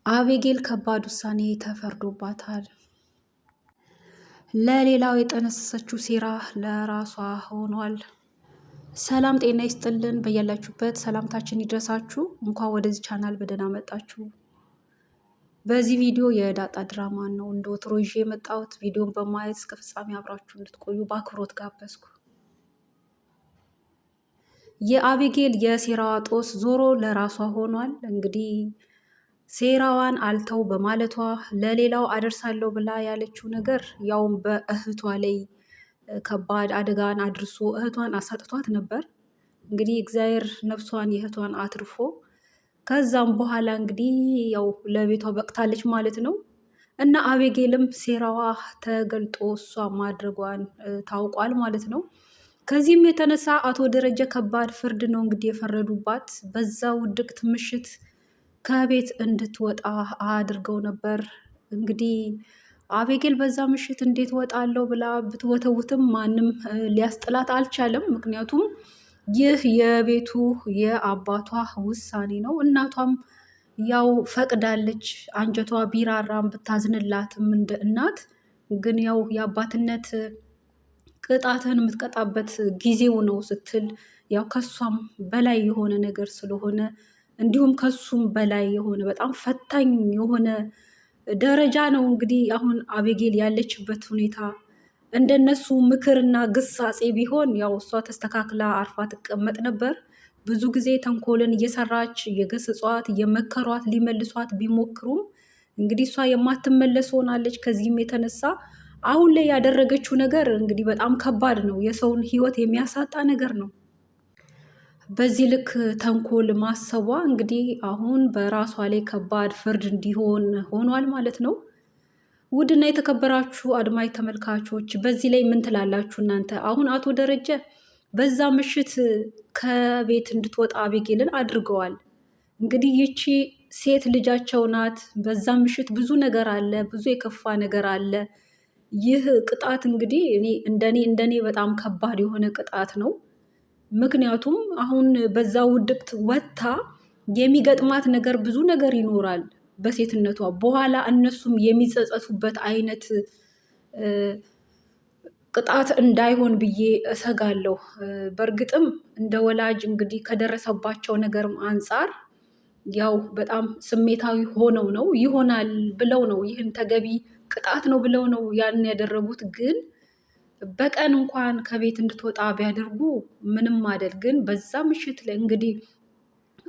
አቤጌል ከባድ ውሳኔ ተፈርዶባታል። ለሌላው የጠነሰሰችው ሴራ ለራሷ ሆኗል። ሰላም ጤና ይስጥልን፣ በያላችሁበት ሰላምታችን ይድረሳችሁ። እንኳን ወደዚህ ቻናል በደህና መጣችሁ። በዚህ ቪዲዮ የዳጣ ድራማን ነው እንደ ወትሮ ይዤ የመጣሁት። ቪዲዮን በማየት እስከ ፍጻሜ አብራችሁ እንድትቆዩ በአክብሮት ጋበዝኩ። የአቤጌል የሴራዋ ጦስ ዞሮ ለራሷ ሆኗል። እንግዲህ ሴራዋን አልተው በማለቷ ለሌላው አደርሳለሁ ብላ ያለችው ነገር ያውም በእህቷ ላይ ከባድ አደጋን አድርሶ እህቷን አሳጥቷት ነበር። እንግዲህ እግዚአብሔር ነፍሷን የእህቷን አትርፎ ከዛም በኋላ እንግዲህ ያው ለቤቷ በቅታለች ማለት ነው። እና አቤጌልም ሴራዋ ተገልጦ እሷ ማድረጓን ታውቋል ማለት ነው። ከዚህም የተነሳ አቶ ደረጀ ከባድ ፍርድ ነው እንግዲህ የፈረዱባት። በዛ ውድቅት ምሽት ከቤት እንድትወጣ አድርገው ነበር። እንግዲህ አቤጌል በዛ ምሽት እንዴት ወጣለሁ ብላ ብትወተውትም ማንም ሊያስጥላት አልቻለም። ምክንያቱም ይህ የቤቱ የአባቷ ውሳኔ ነው። እናቷም ያው ፈቅዳለች። አንጀቷ ቢራራም ብታዝንላትም እንደ እናት ግን ያው የአባትነት ቅጣትን የምትቀጣበት ጊዜው ነው ስትል ያው ከሷም በላይ የሆነ ነገር ስለሆነ እንዲሁም ከሱም በላይ የሆነ በጣም ፈታኝ የሆነ ደረጃ ነው እንግዲህ አሁን አቤጌል ያለችበት ሁኔታ። እንደነሱ ምክርና ግሳጼ ቢሆን ያው እሷ ተስተካክላ አርፋ ትቀመጥ ነበር። ብዙ ጊዜ ተንኮልን እየሰራች እየገሰጿት እየመከሯት ሊመልሷት ቢሞክሩም እንግዲህ እሷ የማትመለስ ሆናለች። ከዚህም የተነሳ አሁን ላይ ያደረገችው ነገር እንግዲህ በጣም ከባድ ነው። የሰውን ሕይወት የሚያሳጣ ነገር ነው። በዚህ ልክ ተንኮል ማሰቧ እንግዲህ አሁን በራሷ ላይ ከባድ ፍርድ እንዲሆን ሆኗል ማለት ነው። ውድና የተከበራችሁ አድማጭ ተመልካቾች በዚህ ላይ ምን ትላላችሁ እናንተ? አሁን አቶ ደረጀ በዛ ምሽት ከቤት እንድትወጣ አቤጌልን አድርገዋል። እንግዲህ ይቺ ሴት ልጃቸው ናት። በዛ ምሽት ብዙ ነገር አለ፣ ብዙ የከፋ ነገር አለ። ይህ ቅጣት እንግዲህ እንደኔ በጣም ከባድ የሆነ ቅጣት ነው። ምክንያቱም አሁን በዛ ውድቅት ወጥታ የሚገጥማት ነገር ብዙ ነገር ይኖራል በሴትነቷ። በኋላ እነሱም የሚጸጸቱበት አይነት ቅጣት እንዳይሆን ብዬ እሰጋለሁ። በእርግጥም እንደ ወላጅ እንግዲህ ከደረሰባቸው ነገርም አንጻር ያው በጣም ስሜታዊ ሆነው ነው ይሆናል ብለው ነው ይህን ተገቢ ቅጣት ነው ብለው ነው ያን ያደረጉት። ግን በቀን እንኳን ከቤት እንድትወጣ ቢያደርጉ ምንም አይደል። ግን በዛ ምሽት ላይ እንግዲህ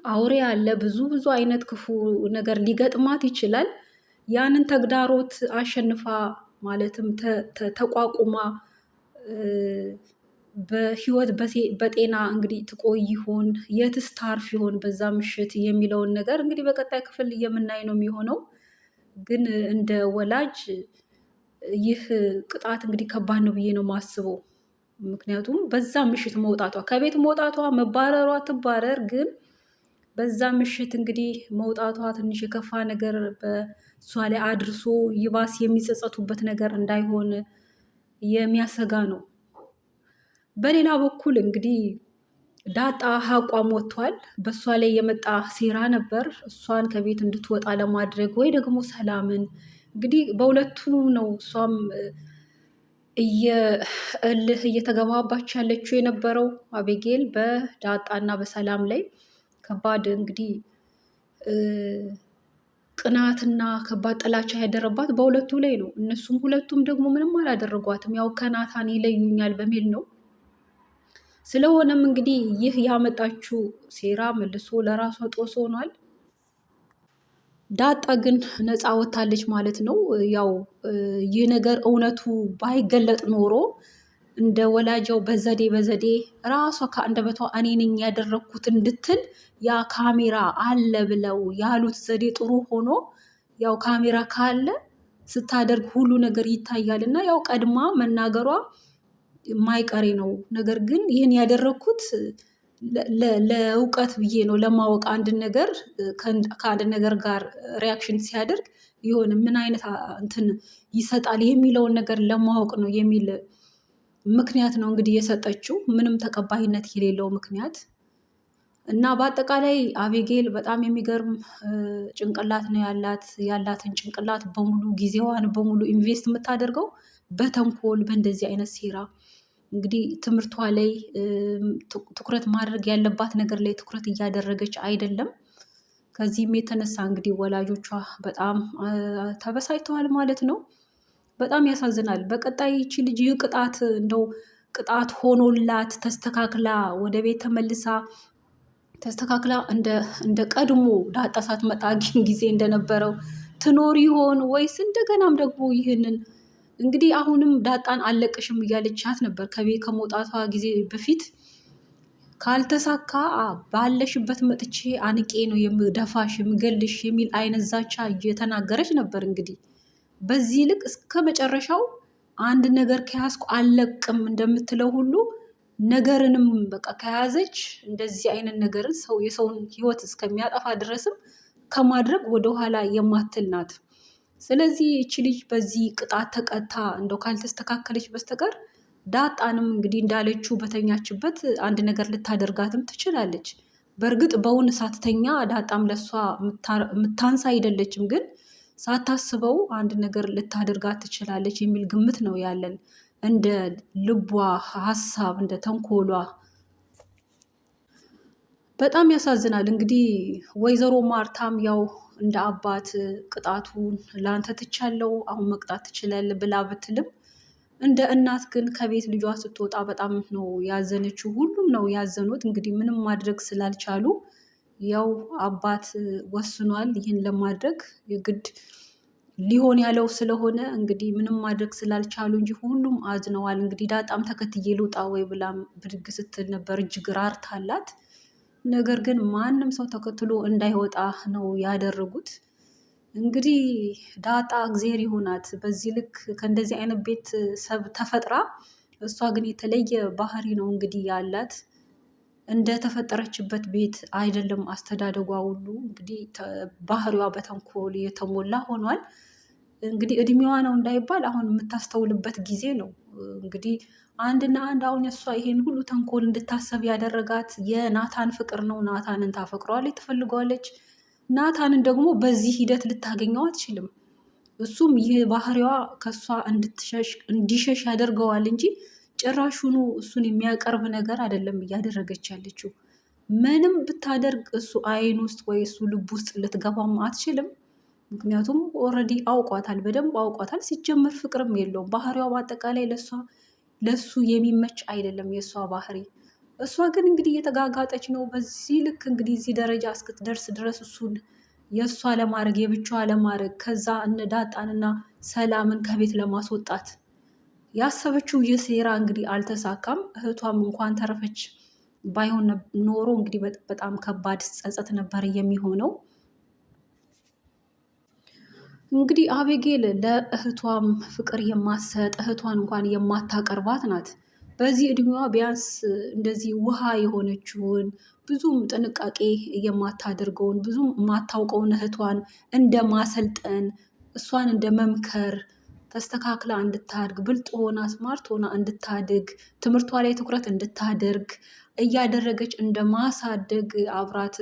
አውሬ ያለ ብዙ አይነት ክፉ ነገር ሊገጥማት ይችላል። ያንን ተግዳሮት አሸንፋ ማለትም ተቋቁማ በህይወት በጤና እንግዲህ ትቆይ ይሆን የትስ ታርፍ ይሆን በዛ ምሽት የሚለውን ነገር እንግዲህ በቀጣይ ክፍል የምናይ ነው የሚሆነው። ግን እንደ ወላጅ ይህ ቅጣት እንግዲህ ከባድ ነው ብዬ ነው የማስበው። ምክንያቱም በዛ ምሽት መውጣቷ ከቤት መውጣቷ መባረሯ ትባረር፣ ግን በዛ ምሽት እንግዲህ መውጣቷ ትንሽ የከፋ ነገር በእሷ ላይ አድርሶ ይባስ የሚጸጸቱበት ነገር እንዳይሆን የሚያሰጋ ነው። በሌላ በኩል እንግዲህ ዳጣ ሀቋም ወጥቷል። በእሷ ላይ የመጣ ሴራ ነበር እሷን ከቤት እንድትወጣ ለማድረግ ወይ ደግሞ ሰላምን እንግዲህ በሁለቱ ነው እሷም እልህ እየተገባባች ያለችው የነበረው አቤጌል በዳጣና በሰላም ላይ ከባድ እንግዲህ ቅናትና ከባድ ጥላቻ ያደረባት በሁለቱ ላይ ነው። እነሱም ሁለቱም ደግሞ ምንም አላደረጓትም፣ ያው ከናታን ይለዩኛል በሚል ነው። ስለሆነም እንግዲህ ይህ ያመጣችው ሴራ መልሶ ለራሷ ጦስ ሆኗል። ዳጣ ግን ነፃ ወጥታለች ማለት ነው። ያው ይህ ነገር እውነቱ ባይገለጥ ኖሮ እንደ ወላጃው በዘዴ ራሷ ከአንደበቷ እኔ ነኝ ያደረግኩት እንድትል ያ ካሜራ አለ ብለው ያሉት ዘዴ ጥሩ ሆኖ ያው ካሜራ ካለ ስታደርግ ሁሉ ነገር ይታያል እና ያው ቀድማ መናገሯ የማይቀሬ ነው። ነገር ግን ይህን ያደረግኩት ለእውቀት ብዬ ነው፣ ለማወቅ አንድ ነገር ከአንድ ነገር ጋር ሪያክሽን ሲያደርግ የሆነ ምን አይነት እንትን ይሰጣል የሚለውን ነገር ለማወቅ ነው የሚል ምክንያት ነው እንግዲህ የሰጠችው። ምንም ተቀባይነት የሌለው ምክንያት እና በአጠቃላይ አቤጌል በጣም የሚገርም ጭንቅላት ነው ያላት። ያላትን ጭንቅላት በሙሉ ጊዜዋን በሙሉ ኢንቨስት የምታደርገው በተንኮል በእንደዚህ አይነት ሴራ እንግዲህ ትምህርቷ ላይ ትኩረት ማድረግ ያለባት ነገር ላይ ትኩረት እያደረገች አይደለም። ከዚህም የተነሳ እንግዲህ ወላጆቿ በጣም ተበሳጭተዋል ማለት ነው። በጣም ያሳዝናል። በቀጣይ ይቺ ልጅ ቅጣት እንደው ቅጣት ሆኖላት ተስተካክላ ወደ ቤት ተመልሳ ተስተካክላ እንደ ቀድሞ ዳጣ ሳትመጣ ጊዜ እንደነበረው ትኖር ይሆን ወይስ እንደገናም ደግሞ ይህንን እንግዲህ አሁንም ዳጣን አለቅሽም እያለቻት ነበር ከቤት ከመውጣቷ ጊዜ በፊት። ካልተሳካ ባለሽበት መጥቼ አንቄ ነው የምደፋሽ የምገልሽ የሚል አይነት ዛቻ እየተናገረች ነበር። እንግዲህ በዚህ ልክ እስከ መጨረሻው አንድ ነገር ከያዝኩ አልለቅም እንደምትለው ሁሉ ነገርንም በቃ ከያዘች እንደዚህ አይነት ነገርን ሰው የሰውን ሕይወት እስከሚያጠፋ ድረስም ከማድረግ ወደኋላ የማትል ናት። ስለዚህ ይቺ ልጅ በዚህ ቅጣት ተቀጣ እንደው ካልተስተካከለች በስተቀር ዳጣንም እንግዲህ እንዳለችው በተኛችበት አንድ ነገር ልታደርጋትም ትችላለች። በእርግጥ በውን ሳትተኛ ዳጣም ለሷ የምታንሳ አይደለችም፣ ግን ሳታስበው አንድ ነገር ልታደርጋት ትችላለች የሚል ግምት ነው ያለን። እንደ ልቧ ሀሳብ እንደ ተንኮሏ በጣም ያሳዝናል። እንግዲህ ወይዘሮ ማርታም ያው እንደ አባት ቅጣቱን ለአንተ ትቻለው አሁን መቅጣት ትችላለህ ብላ ብትልም እንደ እናት ግን ከቤት ልጇ ስትወጣ በጣም ነው ያዘነችው። ሁሉም ነው ያዘኑት። እንግዲህ ምንም ማድረግ ስላልቻሉ ያው አባት ወስኗል ይህን ለማድረግ የግድ ሊሆን ያለው ስለሆነ እንግዲህ ምንም ማድረግ ስላልቻሉ እንጂ ሁሉም አዝነዋል። እንግዲህ ዳጣም ተከትዬ ልውጣ ወይ ብላም ብድግ ስትል ነበር እጅግ ራርታላት። ነገር ግን ማንም ሰው ተከትሎ እንዳይወጣ ነው ያደረጉት። እንግዲህ ዳጣ እግዜር ይሁናት በዚህ ልክ ከእንደዚህ አይነት ቤተሰብ ተፈጥራ፣ እሷ ግን የተለየ ባህሪ ነው እንግዲህ ያላት። እንደተፈጠረችበት ቤት አይደለም አስተዳደጓ ሁሉ እንግዲህ ባህሪዋ በተንኮል የተሞላ ሆኗል። እንግዲህ እድሜዋ ነው እንዳይባል አሁን የምታስተውልበት ጊዜ ነው። እንግዲህ አንድና አንድ አሁን እሷ ይሄን ሁሉ ተንኮል እንድታሰብ ያደረጋት የናታን ፍቅር ነው። ናታንን ታፈቅረዋለች፣ ትፈልገዋለች። ናታንን ደግሞ በዚህ ሂደት ልታገኘው አትችልም። እሱም ይህ ባህሪዋ ከእሷ እንዲሸሽ ያደርገዋል እንጂ ጭራሹኑ እሱን የሚያቀርብ ነገር አይደለም እያደረገች ያለችው። ምንም ብታደርግ እሱ አይን ውስጥ ወይ እሱ ልብ ውስጥ ልትገባም አትችልም። ምክንያቱም ኦልሬዲ አውቋታል፣ በደንብ አውቋታል። ሲጀመር ፍቅርም የለውም። ባህሪዋ በአጠቃላይ ለሱ የሚመች አይደለም የእሷ ባህሪ። እሷ ግን እንግዲህ እየተጋጋጠች ነው በዚህ ልክ እንግዲህ እዚህ ደረጃ እስክትደርስ ድረስ እሱን የእሷ ለማድረግ የብቻዋ ለማድረግ ከዛ እነ ዳጣንና ሰላምን ከቤት ለማስወጣት ያሰበችው ይህ ሴራ እንግዲህ አልተሳካም። እህቷም እንኳን ተረፈች። ባይሆን ኖሮ እንግዲህ በጣም ከባድ ጸጸት ነበር የሚሆነው። እንግዲህ አቤጌል ለእህቷም ፍቅር የማትሰጥ እህቷን እንኳን የማታቀርባት ናት። በዚህ እድሜዋ ቢያንስ እንደዚህ ውሃ የሆነችውን ብዙም ጥንቃቄ የማታደርገውን ብዙም የማታውቀውን እህቷን እንደ ማሰልጠን እሷን እንደ መምከር ተስተካክላ እንድታድግ ብልጥ ሆና ስማርት ሆና እንድታድግ ትምህርቷ ላይ ትኩረት እንድታደርግ እያደረገች እንደ ማሳደግ አብራት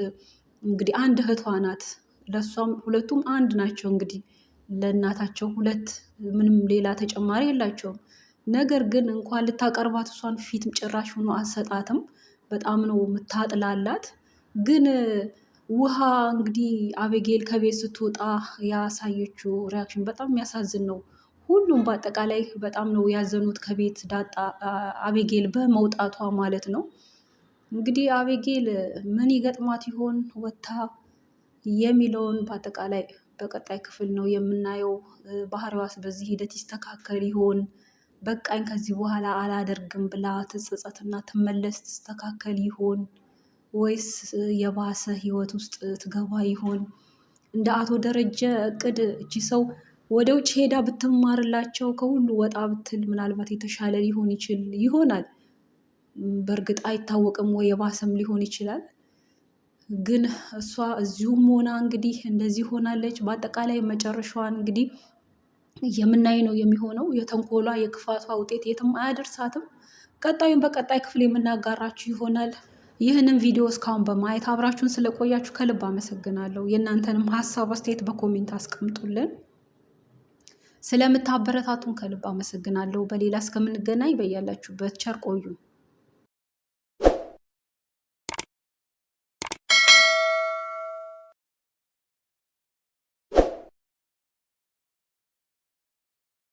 እንግዲህ አንድ እህቷ ናት። ለእሷም ሁለቱም አንድ ናቸው። እንግዲህ ለእናታቸው ሁለት ምንም ሌላ ተጨማሪ የላቸውም። ነገር ግን እንኳን ልታቀርባት እሷን ፊት ጭራሽ ሆኖ አሰጣትም። በጣም ነው የምታጥላላት። ግን ውሃ እንግዲህ አቤጌል ከቤት ስትወጣ ያሳየችው ሪያክሽን በጣም የሚያሳዝን ነው። ሁሉም በአጠቃላይ በጣም ነው ያዘኑት ከቤት ዳጣ አቤጌል በመውጣቷ ማለት ነው። እንግዲህ አቤጌል ምን ይገጥማት ይሆን ወታ የሚለውን በአጠቃላይ በቀጣይ ክፍል ነው የምናየው። ባህሪዋስ በዚህ ሂደት ይስተካከል ይሆን? በቃኝ ከዚህ በኋላ አላደርግም ብላ ትጸጸትና ትመለስ ትስተካከል ይሆን? ወይስ የባሰ ህይወት ውስጥ ትገባ ይሆን? እንደ አቶ ደረጀ እቅድ እቺ ሰው ወደ ውጭ ሄዳ ብትማርላቸው ከሁሉ ወጣ ብትል ምናልባት የተሻለ ሊሆን ይሆናል። በእርግጥ አይታወቅም፣ ወይ የባሰም ሊሆን ይችላል። ግን እሷ እዚሁም ሆና እንግዲህ እንደዚህ ሆናለች። በአጠቃላይ መጨረሻዋን እንግዲህ የምናይ ነው የሚሆነው። የተንኮሏ የክፋቷ ውጤት የትም አያደርሳትም። ቀጣዩን በቀጣይ ክፍል የምናጋራችሁ ይሆናል። ይህንን ቪዲዮ እስካሁን በማየት አብራችሁን ስለቆያችሁ ከልብ አመሰግናለሁ። የእናንተንም ሀሳብ አስተያየት በኮሜንት አስቀምጡልን። ስለምታበረታቱን ከልብ አመሰግናለሁ። በሌላ እስከምንገናኝ በያላችሁበት ቸር ቆዩ።